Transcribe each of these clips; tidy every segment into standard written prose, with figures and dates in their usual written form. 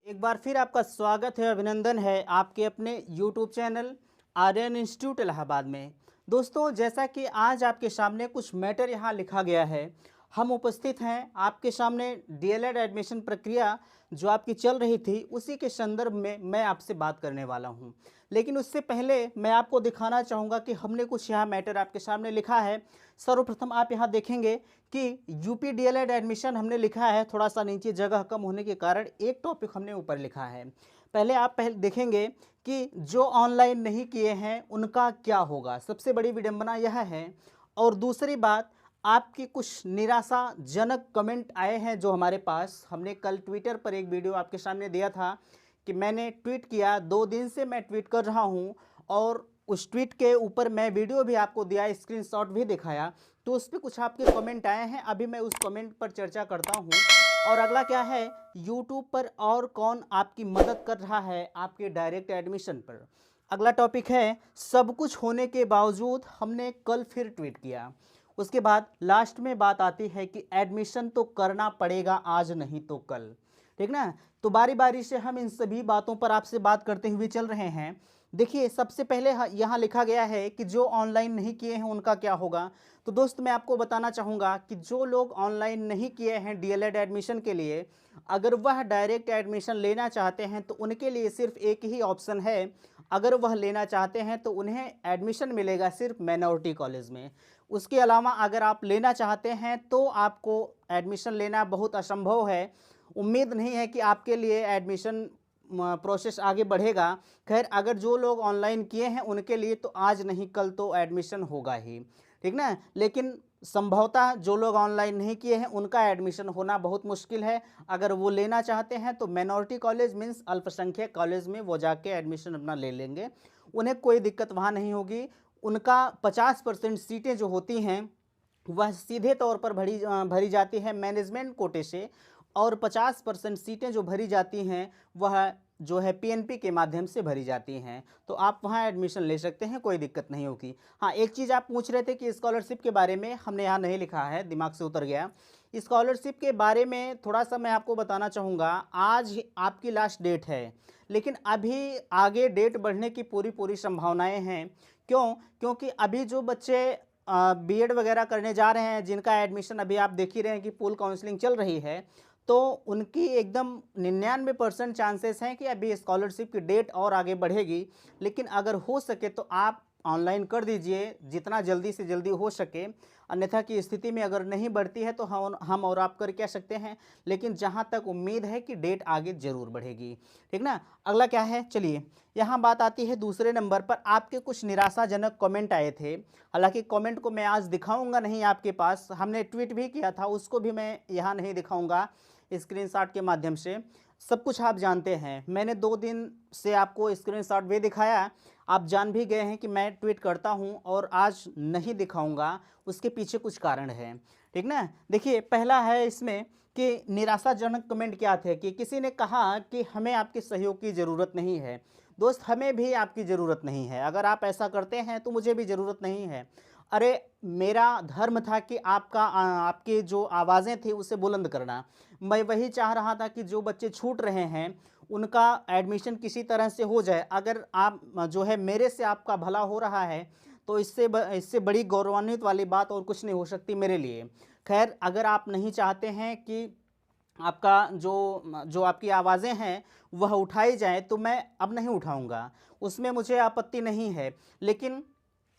एक बार फिर आपका स्वागत है, अभिनंदन है आपके अपने YouTube channel Aryan institute Allahabad में। दोस्तों, जैसा कि आज आपके सामने कुछ मैटर यहाँ लिखा गया है, हम उपस्थित हैं आपके सामने डीएलएड एडमिशन प्रक्रिया जो आपकी चल रही थी उसी के संदर्भ में मैं आपसे बात करने वाला हूँ। लेकिन उससे पहले मैं आपको दिखाना चाहूँगा कि हमने कुछ यहाँ मैटर आपके सामने लिखा है। सर्वप्रथम आप यहाँ देखेंगे कि यूपी डीएलएड एडमिशन हमने लिखा है, थोड़ा सा नीचे जगह कम होने के कारण एक टॉपिक हमने ऊपर लिखा है। पहले आप देखेंगे कि जो ऑनलाइन नहीं किए हैं उनका क्या होगा, सबसे बड़ी विडंबना यह है। और दूसरी बात, आपकी कुछ निराशाजनक कमेंट आए हैं जो हमारे पास, हमने कल ट्विटर पर एक वीडियो आपके सामने दिया था कि मैंने ट्वीट किया, 2 दिन से मैं ट्वीट कर रहा हूं और उस ट्वीट के ऊपर मैं वीडियो भी आपको दिया, स्क्रीनशॉट भी दिखाया, तो उस पर कुछ आपके कमेंट आए हैं। अभी मैं उस कमेंट पर चर्चा करता हूं। और अगला क्या है, यूट्यूब पर और कौन आपकी मदद कर रहा है आपके डायरेक्ट एडमिशन पर। अगला टॉपिक है, सब कुछ होने के बावजूद हमने कल फिर ट्वीट किया। उसके बाद लास्ट में बात आती है कि एडमिशन तो करना पड़ेगा, आज नहीं तो कल। ठीक ना। तो बारी बारी से हम इन सभी बातों पर आपसे बात करते हुए चल रहे हैं। देखिए, सबसे पहले यहाँ लिखा गया है कि जो ऑनलाइन नहीं किए हैं उनका क्या होगा। तो दोस्त, मैं आपको बताना चाहूँगा कि जो लोग ऑनलाइन नहीं किए हैं डीएलएड एडमिशन के लिए, अगर वह डायरेक्ट एडमिशन लेना चाहते हैं तो उनके लिए सिर्फ एक ही ऑप्शन है। अगर वह लेना चाहते हैं तो उन्हें एडमिशन मिलेगा सिर्फ माइनॉरिटी कॉलेज में। उसके अलावा अगर आप लेना चाहते हैं तो आपको एडमिशन लेना बहुत असंभव है। उम्मीद नहीं है कि आपके लिए एडमिशन प्रोसेस आगे बढ़ेगा। खैर, अगर जो लोग ऑनलाइन किए हैं उनके लिए तो आज नहीं कल तो एडमिशन होगा ही, ठीक ना। लेकिन संभवतः जो लोग ऑनलाइन नहीं किए हैं उनका एडमिशन होना बहुत मुश्किल है। अगर वो लेना चाहते हैं तो माइनॉरिटी कॉलेज मीन्स अल्पसंख्यक कॉलेज में वो जाके एडमिशन अपना ले लेंगे, उन्हें कोई दिक्कत वहाँ नहीं होगी। उनका 50% सीटें जो होती हैं वह सीधे तौर पर भरी जाती है मैनेजमेंट कोटे से, और 50% सीटें जो भरी जाती हैं वह जो है पीएनपी के माध्यम से भरी जाती हैं। तो आप वहाँ एडमिशन ले सकते हैं, कोई दिक्कत नहीं होगी। हाँ, एक चीज़ आप पूछ रहे थे कि स्कॉलरशिप के बारे में, हमने यहाँ नहीं लिखा है, दिमाग से उतर गया। स्कॉलरशिप के बारे में थोड़ा सा मैं आपको बताना चाहूँगा। आज आपकी लास्ट डेट है, लेकिन अभी आगे डेट बढ़ने की पूरी संभावनाएँ हैं। क्यों? क्योंकि अभी जो बच्चे बीएड वगैरह करने जा रहे हैं, जिनका एडमिशन अभी आप देख ही रहे हैं कि पूल काउंसलिंग चल रही है, तो उनकी एकदम 99% चांसेस हैं कि अभी स्कॉलरशिप की डेट और आगे बढ़ेगी। लेकिन अगर हो सके तो आप ऑनलाइन कर दीजिए जितना जल्दी से जल्दी हो सके। अन्यथा की स्थिति में अगर नहीं बढ़ती है तो हम और आप कर क्या सकते हैं। लेकिन जहां तक उम्मीद है कि डेट आगे ज़रूर बढ़ेगी, ठीक ना। अगला क्या है, चलिए यहाँ बात आती है दूसरे नंबर पर। आपके कुछ निराशाजनक कमेंट आए थे, हालांकि कमेंट को मैं आज दिखाऊंगा नहीं आपके पास, हमने ट्वीट भी किया था, उसको भी मैं यहाँ नहीं दिखाऊंगा स्क्रीनशॉट के माध्यम से। सब कुछ आप जानते हैं, मैंने 2 दिन से आपको स्क्रीनशॉट भी दिखाया, आप जान भी गए हैं कि मैं ट्वीट करता हूं और आज नहीं दिखाऊंगा। उसके पीछे कुछ कारण है, ठीक ना। देखिए, पहला है इसमें कि निराशाजनक कमेंट क्या थे कि किसी ने कहा कि हमें आपके सहयोग की ज़रूरत नहीं है। दोस्त, हमें भी आपकी ज़रूरत नहीं है। अगर आप ऐसा करते हैं तो मुझे भी ज़रूरत नहीं है। अरे, मेरा धर्म था कि आपकी जो आवाज़ें थी उसे बुलंद करना। मैं वही चाह रहा था कि जो बच्चे छूट रहे हैं उनका एडमिशन किसी तरह से हो जाए। अगर आप जो है मेरे से आपका भला हो रहा है तो इससे बड़ी गौरवान्वित वाली बात और कुछ नहीं हो सकती मेरे लिए। खैर, अगर आप नहीं चाहते हैं कि आपका जो जो आपकी आवाज़ें हैं वह उठाई जाएँ तो मैं अब नहीं उठाऊँगा, उसमें मुझे आपत्ति नहीं है। लेकिन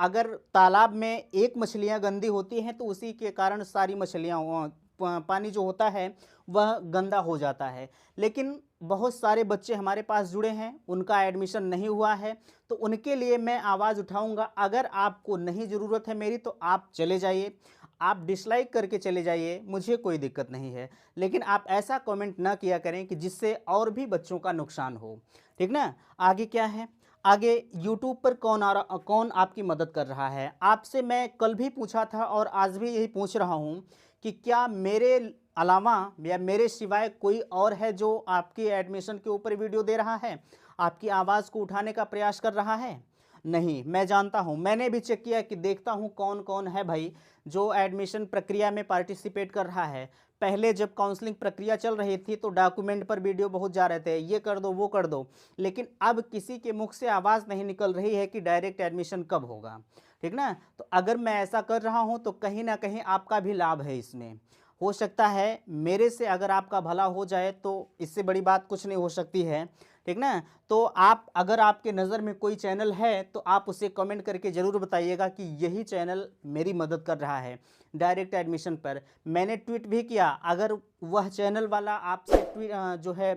अगर तालाब में एक मछलियाँ गंदी होती हैं तो उसी के कारण सारी मछलियाँ पानी जो होता है वह गंदा हो जाता है। लेकिन बहुत सारे बच्चे हमारे पास जुड़े हैं, उनका एडमिशन नहीं हुआ है, तो उनके लिए मैं आवाज़ उठाऊंगा। अगर आपको नहीं ज़रूरत है मेरी तो आप चले जाइए, आप डिसलाइक करके चले जाइए, मुझे कोई दिक्कत नहीं है। लेकिन आप ऐसा कमेंट ना किया करें कि जिससे और भी बच्चों का नुकसान हो, ठीक ना। आगे क्या है, आगे यूट्यूब पर कौन आपकी मदद कर रहा है। आपसे मैं कल भी पूछा था और आज भी यही पूछ रहा हूँ कि क्या मेरे अलावा या मेरे सिवाय कोई और है जो आपकी एडमिशन के ऊपर वीडियो दे रहा है, आपकी आवाज़ को उठाने का प्रयास कर रहा है। नहीं, मैं जानता हूँ, मैंने भी चेक किया कि देखता हूँ कौन कौन है भाई जो एडमिशन प्रक्रिया में पार्टिसिपेट कर रहा है। पहले जब काउंसलिंग प्रक्रिया चल रही थी तो डॉक्यूमेंट पर वीडियो बहुत जा रहे थे, ये कर दो वो कर दो, लेकिन अब किसी के मुख से आवाज़ नहीं निकल रही है कि डायरेक्ट एडमिशन कब होगा, ठीक ना। तो अगर मैं ऐसा कर रहा हूँ तो कहीं ना कहीं आपका भी लाभ है इसमें। हो सकता है मेरे से अगर आपका भला हो जाए तो इससे बड़ी बात कुछ नहीं हो सकती है, ठीक ना। तो आप अगर आपके नज़र में कोई चैनल है तो आप उसे कमेंट करके ज़रूर बताइएगा कि यही चैनल मेरी मदद कर रहा है डायरेक्ट एडमिशन पर। मैंने ट्वीट भी किया, अगर वह चैनल वाला आपसे जो है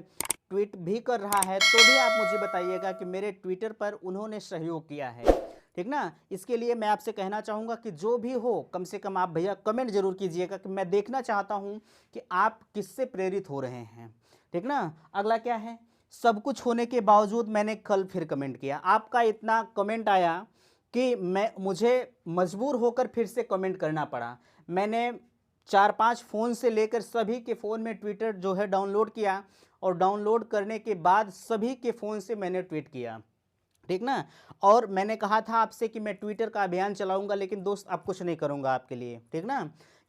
ट्वीट भी कर रहा है तो भी आप मुझे बताइएगा कि मेरे ट्विटर पर उन्होंने सहयोग किया है, ठीक ना। इसके लिए मैं आपसे कहना चाहूँगा कि जो भी हो कम से कम आप भैया कमेंट जरूर कीजिएगा कि मैं देखना चाहता हूँ कि आप किससे प्रेरित हो रहे हैं, ठीक ना। अगला क्या है, सब कुछ होने के बावजूद मैंने कल फिर कमेंट किया, आपका इतना कमेंट आया कि मुझे मजबूर होकर फिर से कमेंट करना पड़ा। मैंने 4-5 फ़ोन से लेकर सभी के फ़ोन में ट्विटर जो है डाउनलोड किया और डाउनलोड करने के बाद सभी के फ़ोन से मैंने ट्वीट किया, ठीक ना। और मैंने कहा था आपसे कि मैं ट्विटर का अभियान चलाऊंगा, लेकिन दोस्त अब कुछ नहीं करूंगा आपके लिए, ठीक ना।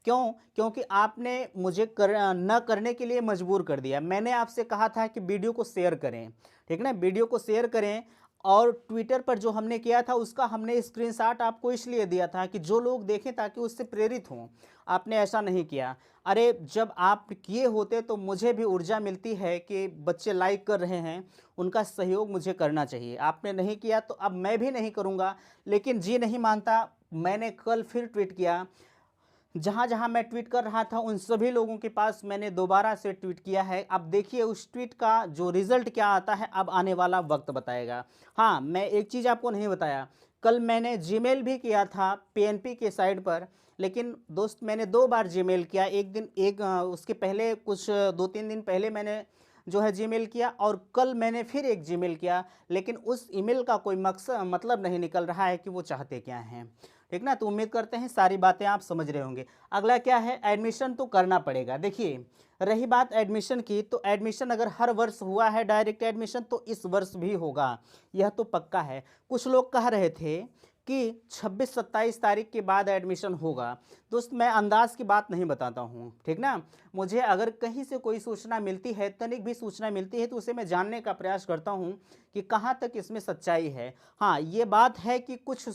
क्यों? क्योंकि आपने मुझे न करने के लिए मजबूर कर दिया। मैंने आपसे कहा था कि वीडियो को शेयर करें, ठीक ना, वीडियो को शेयर करें। और ट्विटर पर जो हमने किया था उसका हमने स्क्रीनशॉट आपको इसलिए दिया था कि जो लोग देखें ताकि उससे प्रेरित हों। आपने ऐसा नहीं किया। अरे जब आप किए होते तो मुझे भी ऊर्जा मिलती है कि बच्चे लाइक कर रहे हैं, उनका सहयोग मुझे करना चाहिए। आपने नहीं किया तो अब मैं भी नहीं करूँगा। लेकिन जी नहीं मानता, मैंने कल फिर ट्वीट किया। जहाँ जहाँ मैं ट्वीट कर रहा था उन सभी लोगों के पास मैंने दोबारा से ट्वीट किया है। अब देखिए उस ट्वीट का जो रिज़ल्ट क्या आता है अब आने वाला वक्त बताएगा। हाँ, मैं एक चीज़ आपको नहीं बताया, कल मैंने जीमेल भी किया था पीएनपी के साइट पर, लेकिन दोस्त मैंने 2 बार जीमेल किया। एक दिन उसके पहले कुछ 2-3 दिन पहले मैंने जो है जीमेल किया और कल मैंने फिर एक जीमेल किया, लेकिन उस ईमेल का कोई मकसद मतलब नहीं निकल रहा है कि वो चाहते क्या हैं, ठीक ना। तो उम्मीद करते हैं सारी बातें आप समझ रहे होंगे। अगला क्या है, एडमिशन तो करना पड़ेगा। देखिए रही बात एडमिशन की, तो एडमिशन अगर हर वर्ष हुआ है डायरेक्ट एडमिशन तो इस वर्ष भी होगा, यह तो पक्का है। कुछ लोग कह रहे थे कि 26-27 तारीख के बाद एडमिशन होगा। दोस्त मैं अंदाज की बात नहीं बताता हूँ, ठीक ना। मुझे अगर कहीं से कोई सूचना मिलती है, तनिक भी सूचना मिलती है, तो उसे मैं जानने का प्रयास करता हूँ कि कहाँ तक इसमें सच्चाई है। हाँ, ये बात है कि कुछ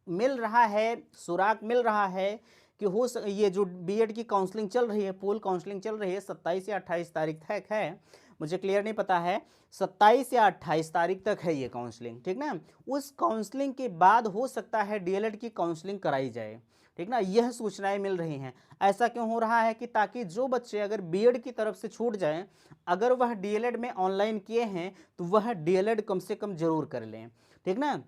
मिल रहा है, सुराग मिल रहा है कि ये जो बीएड की काउंसलिंग चल रही है, पूल काउंसलिंग चल रही है, 27 या 28 तारीख तक है, मुझे क्लियर नहीं पता है, 27 या 28 तारीख तक है ये काउंसलिंग, ठीक ना। उस काउंसलिंग के बाद हो सकता है डीएलएड की काउंसलिंग कराई जाए, ठीक ना। यह सूचनाएं मिल रही हैं। ऐसा क्यों हो रहा है कि ताकि जो बच्चे अगर बीएड की तरफ से छूट जाएं, अगर वह डीएलएड में ऑनलाइन किए हैं तो वह डीएलएड कम से कम जरूर कर लें, ठीक ना।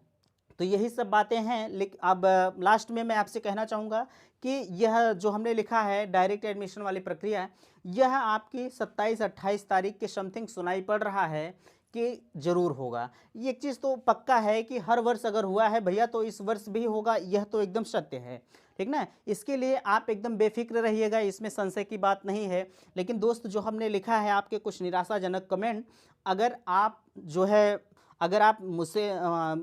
तो यही सब बातें हैं। लेकिन अब लास्ट में मैं आपसे कहना चाहूँगा कि यह जो हमने लिखा है डायरेक्ट एडमिशन वाली प्रक्रिया, यह आपकी 27-28 तारीख के समथिंग सुनाई पड़ रहा है कि ज़रूर होगा। ये एक चीज़ तो पक्का है कि हर वर्ष अगर हुआ है भैया तो इस वर्ष भी होगा, यह तो एकदम सत्य है, ठीक ना। इसके लिए आप एकदम बेफिक्र रहिएगा, इसमें संशय की बात नहीं है। लेकिन दोस्त जो हमने लिखा है आपके कुछ निराशाजनक कमेंट, अगर आप जो है अगर आप मुझसे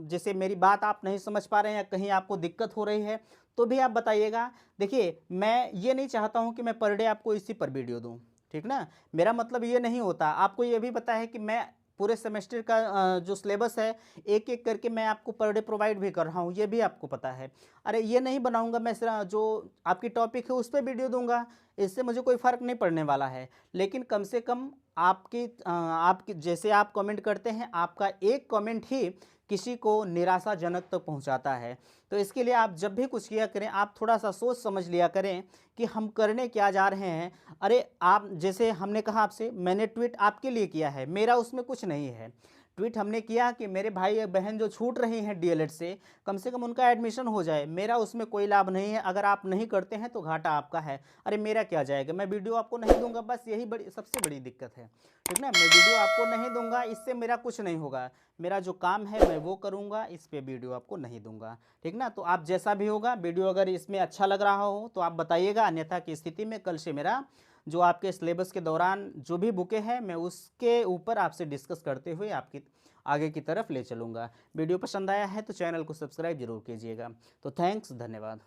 जैसे मेरी बात आप नहीं समझ पा रहे हैं या कहीं आपको दिक्कत हो रही है तो भी आप बताइएगा। देखिए मैं ये नहीं चाहता हूँ कि मैं पर डे आपको इसी पर वीडियो दूँ, ठीक ना। मेरा मतलब ये नहीं होता। आपको ये भी पता है कि मैं पूरे सेमेस्टर का जो सिलेबस है एक एक करके मैं आपको पर डे प्रोवाइड भी कर रहा हूँ, ये भी आपको पता है। अरे ये नहीं बनाऊँगा मैं सिर्फ जो आपकी टॉपिक है उस पर वीडियो दूंगा, इससे मुझे कोई फ़र्क नहीं पड़ने वाला है। लेकिन कम से कम आपकी जैसे आप कमेंट करते हैं, आपका एक कमेंट ही किसी को निराशाजनक तक पहुंचाता है। तो इसके लिए आप जब भी कुछ किया करें आप थोड़ा सा सोच समझ लिया करें कि हम करने क्या जा रहे हैं। अरे आप जैसे हमने कहा आपसे, मैंने ट्वीट आपके लिए किया है, मेरा उसमें कुछ नहीं है। ट्वीट हमने किया कि मेरे भाई बहन जो छूट रही हैं डीएलएड से कम उनका एडमिशन हो जाए, मेरा उसमें कोई लाभ नहीं है। अगर आप नहीं करते हैं तो घाटा आपका है। अरे मेरा क्या जाएगा, मैं वीडियो आपको नहीं दूंगा, बस यही सबसे बड़ी दिक्कत है, ठीक ना। मैं वीडियो आपको नहीं दूंगा, इससे मेरा कुछ नहीं होगा। मेरा जो काम है मैं वो करूंगा, इस पे वीडियो आपको नहीं दूंगा, ठीक ना। तो आप जैसा भी होगा वीडियो अगर इसमें अच्छा लग रहा हो तो आप बताइएगा, अन्यथा की स्थिति में कल से मेरा जो आपके सिलेबस के दौरान जो भी बुकें हैं मैं उसके ऊपर आपसे डिस्कस करते हुए आपकी आगे की तरफ ले चलूँगा। वीडियो पसंद आया है तो चैनल को सब्सक्राइब जरूर कीजिएगा। तो थैंक्स, धन्यवाद।